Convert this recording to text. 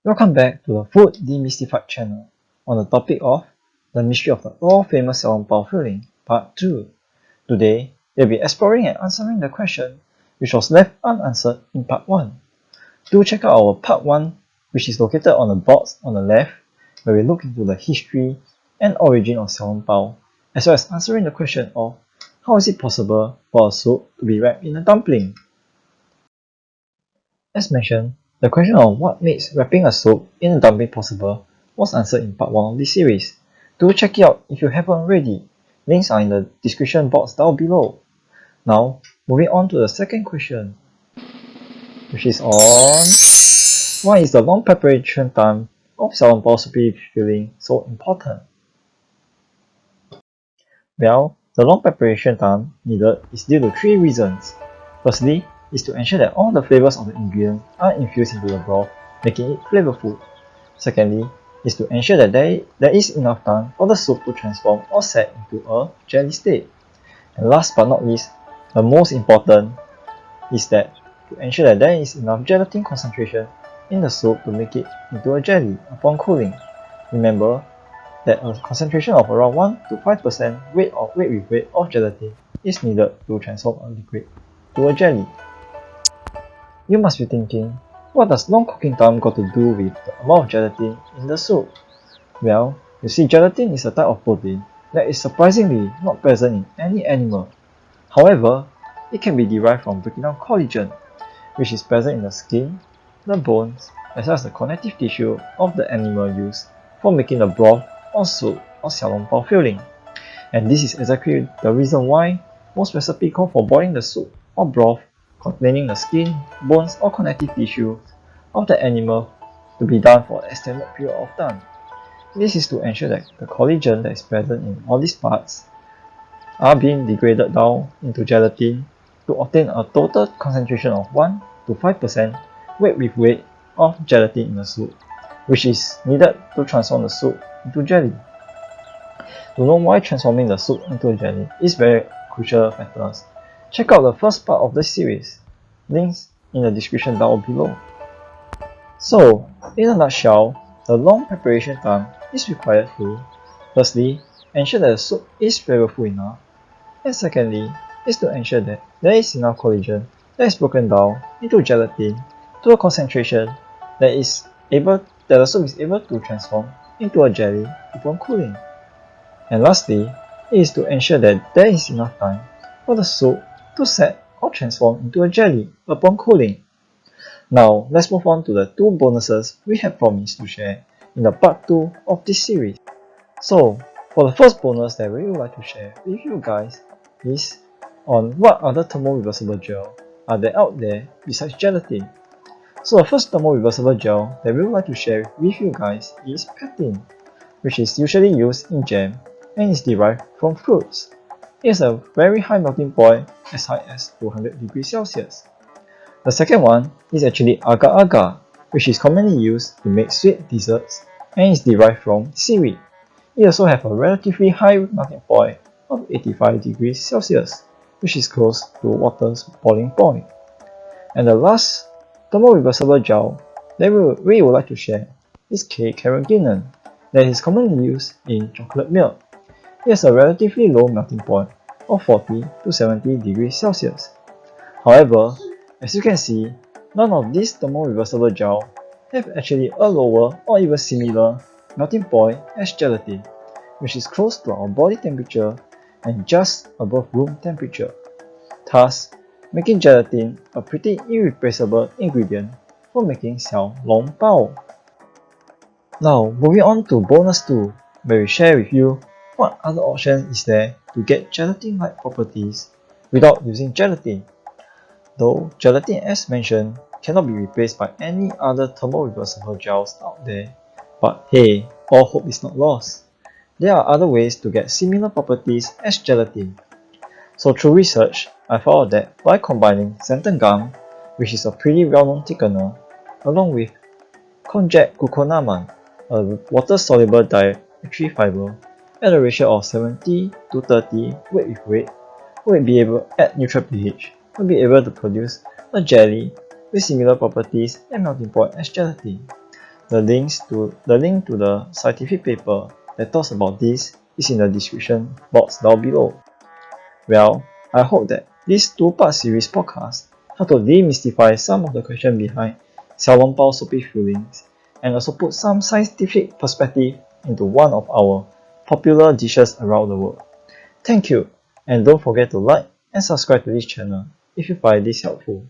Welcome back to the Food Demystified channel on the topic of the mystery of the all-famous Xiao Long Bao filling, part 2. Today, we'll be exploring and answering the question which was left unanswered in part 1. Do check out our part 1, which is located on the box on the left, where we look into the history and origin of Xiao Long Bao, as well as answering the question of how is it possible for a soup to be wrapped in a dumpling. As mentioned, the question of what makes wrapping a soup in a dumpling possible was answered in part 1 of this series. Do check it out if you haven't already. Links are in the description box down below. Now, moving on to the second question, which is on why is the long preparation time of Xiao Long Bao soup filling so important? Well, the long preparation time needed is due to 3 reasons. Firstly, is to ensure that all the flavors of the ingredients are infused into the broth, making it flavorful. Secondly, is to ensure that there is enough time for the soup to transform or set into a jelly state. And last but not least, the most important is that to ensure that there is enough gelatin concentration in the soup to make it into a jelly upon cooling. Remember that a concentration of around 1 to 5% weight with weight of gelatin is needed to transform a liquid to a jelly. You must be thinking, what does long cooking time got to do with the amount of gelatin in the soup? Well, you see, gelatin is a type of protein that is surprisingly not present in any animal. However, it can be derived from breaking down collagen, which is present in the skin, the bones, as well as the connective tissue of the animal used for making the broth or soup or Xiao Long Bao filling. And this is exactly the reason why most recipes call for boiling the soup or broth containing the skin, bones or connective tissue of the animal to be done for an extended period of time. This is to ensure that the collagen that is present in all these parts are being degraded down into gelatin to obtain a total concentration of 1 to 5% weight with weight of gelatin in the soup, which is needed to transform the soup into jelly. To know why transforming the soup into a jelly is very crucial factors, check out the first part of the series, links in the description down below. So, in a nutshell, the long preparation time is required to, firstly, ensure that the soup is flavorful enough, and secondly, is to ensure that there is enough collagen that is broken down into gelatin to a concentration that the soup is able to transform into a jelly upon cooling. And lastly, it is to ensure that there is enough time for the soup to set or transform into a jelly upon cooling. Now, let's move on to the 2 bonuses we have promised to share in the part 2 of this series. So, for the first bonus that we would like to share with you guys is on what other thermo-reversible gel are there out there besides gelatin. So the first thermo-reversible gel that we would like to share with you guys is pectin, which is usually used in jam and is derived from fruits. It has a very high melting point as high as 200 degrees Celsius. The second one is actually agar-agar, which is commonly used to make sweet desserts and is derived from seaweed. It also has a relatively high melting point of 85 degrees Celsius, which is close to water's boiling point. And the last thermo-reversible gel that we would like to share is K-carrageenan, that is commonly used in chocolate milk. It has a relatively low melting point of 40 to 70 degrees Celsius. However, as you can see, none of these thermo-reversible gel have actually a lower or even similar melting point as gelatin, which is close to our body temperature and just above room temperature, thus making gelatin a pretty irreplaceable ingredient for making Xiao Long Bao. Now, moving on to bonus 2, where we share with you what other option is there to get gelatin-like properties without using gelatin. Though gelatin, as mentioned, cannot be replaced by any other thermo-reversible gels out there, but hey, all hope is not lost. There are other ways to get similar properties as gelatin. So through research, I found that by combining xanthan gum, which is a pretty well-known thickener, along with konjac gluconamide, a water-soluble dietary fiber, at a ratio of 70 to 30 weight with weight, will be able at neutral pH, will be able to produce a jelly with similar properties and melting point as gelatin. The link to the scientific paper that talks about this is in the description box down below. Well, I hope that this two-part series podcast help to demystify some of the questions behind 小笼包 soupy fillings and also put some scientific perspective into one of our popular dishes around the world. Thank you, and don't forget to like and subscribe to this channel if you find this helpful.